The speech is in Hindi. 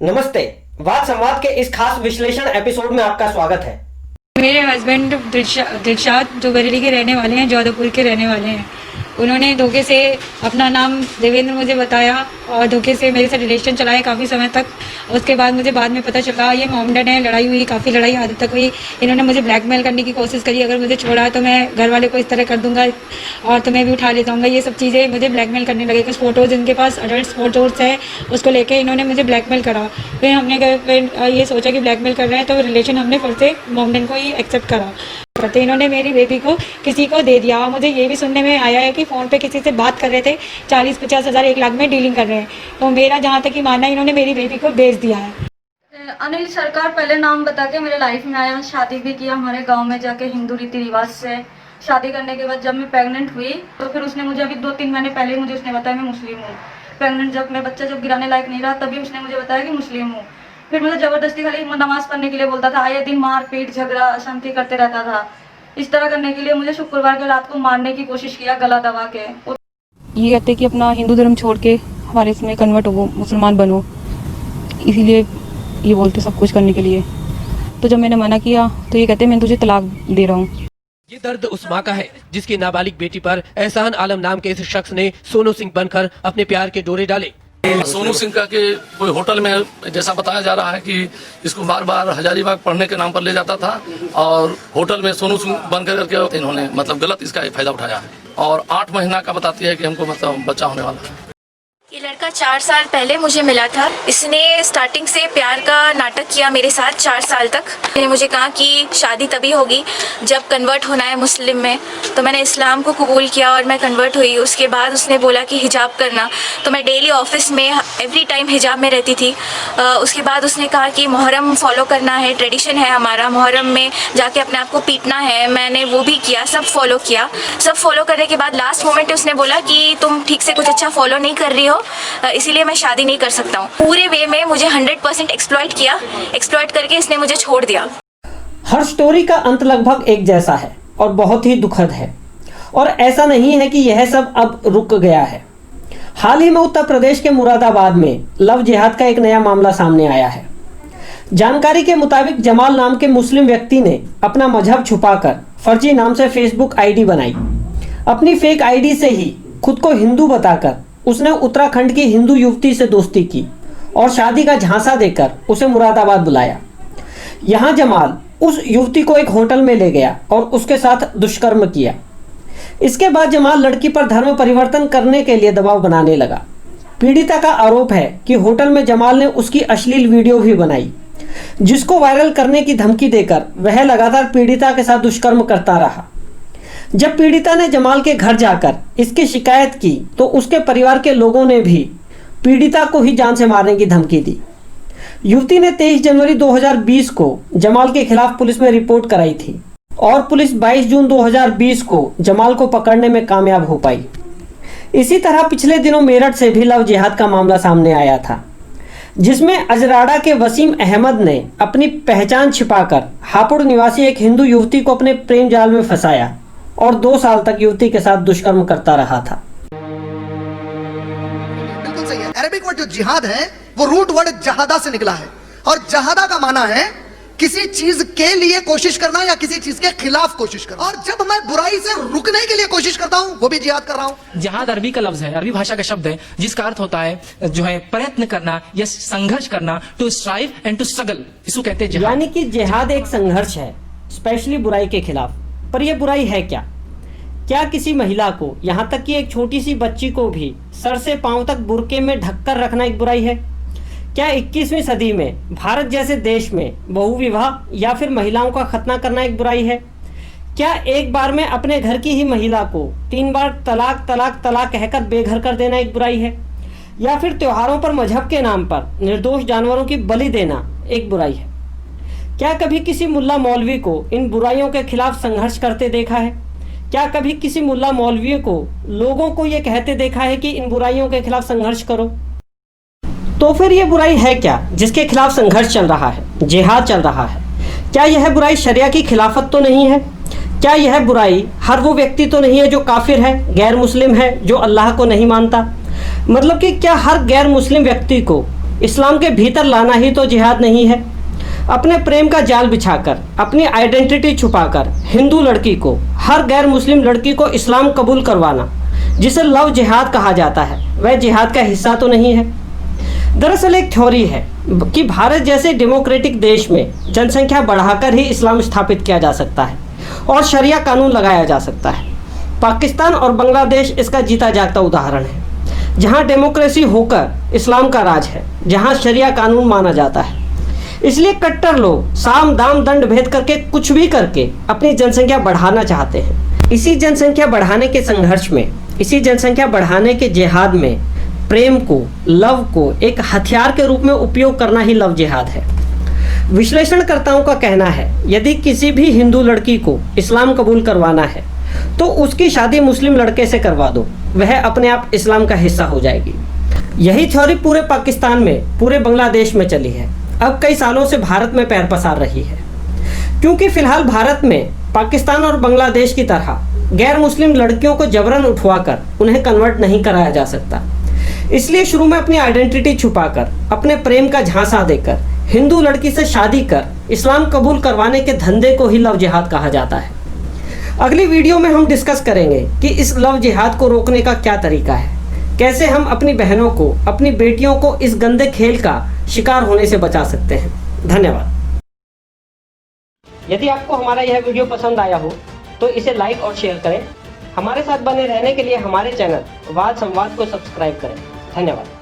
नमस्ते, वाद संवाद के इस खास विश्लेषण एपिसोड में आपका स्वागत है। मेरे हस्बैंड दिलशाद जो बरेली के रहने वाले हैं, जोधपुर के रहने वाले हैं, उन्होंने धोखे से अपना नाम देवेंद्र मुझे बताया और धोखे से मेरे साथ रिलेशन चलाया काफ़ी समय तक। उसके बाद मुझे बाद में पता चला ये मोमडन है, लड़ाई हुई, काफ़ी लड़ाई हद तक हुई। इन्होंने मुझे ब्लैकमेल करने की कोशिश करी, अगर मुझे छोड़ा तो मैं घर वाले को इस तरह कर दूंगा और तुम्हें भी उठा ले जाऊँगा। ये सब चीज़ें मुझे ब्लैकमेल करने लगे। कुछ फ़ोटोज़ इनके पास अडल्ट फ़ोटोज़ है, उसको लेके इन्होंने मुझे ब्लैकमेल करा। फिर हमने ये सोचा कि ब्लैकमेल कर रहे हैं तो रिलेशन हमने फिर से मोमडन को ही एक्सेप्ट करा। तो इन्होंने मेरी बेबी को किसी को दे दिया। मुझे ये भी सुनने में आया है कि फ़ोन पे किसी से बात कर रहे थे, 40-50 हज़ार 1 लाख में डीलिंग कर रहे हैं। तो मेरा जहाँ तक ही मानना है, इन्होंने मेरी बेबी को बेच दिया है। अनिल सरकार पहले नाम बता के मेरे लाइफ में आया, शादी भी किया हमारे गांव में जाके हिंदू रीति रिवाज से। शादी करने के बाद जब मैं प्रेग्नेंट हुई तो फिर उसने मुझे अभी 2-3 महीने पहले मुझे उसने बताया मैं मुस्लिम हूँ। प्रेग्नेंट जब मैं बच्चा जब गिराने लायक नहीं रहा तभी उसने मुझे बताया कि मुस्लिम हूँ। फिर मुझे ज़बरदस्ती खाली नमाज़ पढ़ने के लिए बोलता था, आए दिन मार पीट झगड़ा अशांति करते रहता था। इस तरह करने के लिए मुझे शुक्रवार के रात को मारने की कोशिश किया, गला दबा के। ये कहते कि अपना हिंदू धर्म छोड़ के हमारे इसमें कन्वर्ट हो, मुसलमान बनो, इसीलिए ये बोलते सब कुछ करने के लिए। तो जब मैंने मना किया तो ये कहते मैं तुझे तलाक दे रहा हूँ। ये दर्द उस माँ का है जिसकी नाबालिग बेटी पर एहसान आलम नाम के इस शख्स ने सोनू सिंह बनकर अपने प्यार के डोरे डाले। सोनू सिंह का के कोई होटल में जैसा बताया जा रहा है कि इसको बार बार हजारीबाग पढ़ने के नाम पर ले जाता था और होटल में सोनू सिंह बन करके इन्होंने मतलब गलत इसका फायदा उठाया है और 8 महीना का बताती है कि हमको मतलब बच्चा होने वाला है। ये लड़का 4 साल पहले मुझे मिला था। इसने स्टार्टिंग से प्यार का नाटक किया मेरे साथ 4 साल तक। इसने मुझे कहा कि शादी तभी होगी जब कन्वर्ट होना है मुस्लिम में। तो मैंने इस्लाम को कबूल किया और मैं कन्वर्ट हुई। उसके बाद उसने बोला कि हिजाब करना, तो मैं डेली ऑफिस में एवरी टाइम हिजाब में रहती थी। उसके बाद उसने कहा कि मुहर्रम फॉलो करना है, ट्रेडिशन है हमारा, मुहर्रम में जाके अपने आप को पीटना है। मैंने वो भी किया, सब फॉलो किया। सब फॉलो करने के बाद लास्ट मोमेंट उसने बोला कि तुम ठीक से कुछ अच्छा फॉलो नहीं कर रही हो, इसीलिए मैं शादी नहीं कर सकता हूँ। पूरे वे में मुझे 100% एक्सप्लॉइट किया। एक्सप्लॉइट करके इसने मुझे छोड़ दिया। हर स्टोरी का अंत लगभग एक जैसा है और बहुत ही दुखद है। और ऐसा नहीं है कि यह सब अब रुक गया है। हाल ही में उत्तर प्रदेश के मुरादाबाद में लव जिहाद का एक नया मामला सामने आया है। जानकारी के मुताबिक जमाल नाम के मुस्लिम व्यक्ति ने अपना मजहब छुपाकर फर्जी नाम से फेसबुक आईडी बनाई। अपनी फेक आईडी से ही खुद को हिंदू बताकर उसने उत्तराखंड की हिंदू युवती से दोस्ती की और शादी का झांसा देकर उसे मुरादाबाद बुलाया। यहाँ जमाल उस युवती को एक होटल में ले गया और उसके साथ दुष्कर्म किया। इसके बाद जमाल लड़की पर धर्म परिवर्तन करने के लिए दबाव बनाने लगा। पीड़िता का आरोप है कि होटल में जमाल ने उसकी अश्लील वीडियो भी बनाई, जिसको वायरल करने की धमकी देकर वह लगातार पीड़िता के साथ दुष्कर्म करता रहा। जब पीड़िता ने जमाल के घर जाकर इसकी शिकायत की तो उसके परिवार के लोगों ने भी पीड़िता को ही जान से मारने की धमकी दी। युवती ने 23 जनवरी 2020 को जमाल के खिलाफ पुलिस में रिपोर्ट कराई थी और पुलिस 22 जून 2020 को जमाल को पकड़ने में कामयाब हो पाई। इसी तरह पिछले दिनों मेरठ से भी लव जिहाद का मामला सामने आया था, जिसमें अजराड़ा के वसीम अहमद ने अपनी पहचान छिपाकर हापुड़ निवासी एक हिंदू युवती को अपने प्रेम जाल में फंसाया और 2 साल तक युवती के साथ दुष्कर्म करता रहा था। बिल्कुल सही है। अरबिक वर्ड जो जिहाद है वो रूट वर्ड जहादा से निकला है और जहादा का माना है किसी चीज के लिए कोशिश करना या किसी चीज के खिलाफ कोशिश करना। और जब मैं बुराई से रुकने के लिए कोशिश करता हूँ वो भी जिहाद कर रहा हूँ। जिहाद अरबी का लफ्ज है, अरबी भाषा का शब्द है, जिसका अर्थ होता है जो है प्रयत्न करना या संघर्ष करना, to strive and to struggle, इसको कहते हैं जिहाद। यानी कि जिहाद एक संघर्ष है, स्पेशली बुराई के खिलाफ। पर यह बुराई है क्या? क्या किसी महिला को, यहाँ तक कि एक छोटी सी बच्ची को भी सर से पांव तक बुर्के में ढककर रखना एक बुराई है? क्या 21वीं सदी में भारत जैसे देश में बहुविवाह या फिर महिलाओं का खतना करना एक बुराई है? क्या एक बार में अपने घर की ही महिला को 3 बार तलाक तलाक तलाक कहकर बेघर कर देना एक बुराई है? या फिर त्योहारों पर मजहब के नाम पर निर्दोष जानवरों की बलि देना एक बुराई है? क्या कभी किसी मुल्ला मौलवी को इन बुराइयों के खिलाफ संघर्ष करते देखा है? क्या कभी किसी मुल्ला मौलवी को लोगों को ये कहते देखा है कि इन बुराइयों के खिलाफ संघर्ष करो? तो फिर ये बुराई है क्या जिसके खिलाफ संघर्ष चल रहा है, जिहाद चल रहा है? क्या यह बुराई शरिया की खिलाफत तो नहीं है? क्या यह बुराई हर वो व्यक्ति तो नहीं है जो काफिर है, गैर मुस्लिम है, जो अल्लाह को नहीं मानता? मतलब कि क्या हर गैर मुस्लिम व्यक्ति को इस्लाम के भीतर लाना ही तो जिहाद नहीं है। अपने प्रेम का जाल बिछाकर, अपनी आइडेंटिटी छुपाकर हिंदू लड़की को, हर गैर मुस्लिम लड़की को इस्लाम कबूल करवाना, जिसे लव जिहाद कहा जाता है, वह जिहाद का हिस्सा तो नहीं है। दरअसल एक थ्योरी है कि भारत जैसे डेमोक्रेटिक देश में जनसंख्या बढ़ाकर ही इस्लाम स्थापित किया जा सकता है और शरिया कानून लगाया जा सकता है। पाकिस्तान और बांग्लादेश इसका जीता जागता उदाहरण है, जहां डेमोक्रेसी होकर इस्लाम का राज है, जहां शरिया कानून माना जाता है। इसलिए कट्टर लोग साम दाम दंड भेद करके कुछ भी करके अपनी जनसंख्या बढ़ाना चाहते हैं। इसी जनसंख्या बढ़ाने के संघर्ष में, इसी जनसंख्या बढ़ाने के जिहाद में प्रेम को, लव को एक हथियार के रूप में उपयोग करना ही लव जिहाद है। विश्लेषणकर्ताओं का कहना है, यदि किसी भी हिंदू लड़की को इस्लाम कबूल करवाना है तो उसकी शादी मुस्लिम लड़के से करवा दो, वह अपने आप इस्लाम का हिस्सा हो जाएगी। यही थ्योरी पूरे पाकिस्तान में, पूरे बांग्लादेश में चली है, अब कई सालों से भारत में पैर पसार रही है। क्योंकि फिलहाल भारत में पाकिस्तान और बांग्लादेश की तरह गैर मुस्लिम लड़कियों को जबरन उठवाकर उन्हें कन्वर्ट नहीं कराया जा सकता। इसलिए शुरू में अपनी आइडेंटिटी छुपाकर, अपने प्रेम का झांसा देकर हिंदू लड़की से शादी कर इस्लाम कबूल करवाने के धंधे को ही लव जिहाद कहा जाता है। अगली वीडियो में हम डिस्कस करेंगे कि इस लव जिहाद को रोकने का क्या तरीका है, कैसे हम अपनी बहनों को, अपनी बेटियों को इस गंदे खेल का शिकार होने से बचा सकते हैं। धन्यवाद। यदि आपको हमारा यह वीडियो पसंद आया हो तो इसे लाइक और शेयर करें। हमारे साथ बने रहने के लिए हमारे चैनल वाद संवाद को सब्सक्राइब करें। धन्यवाद।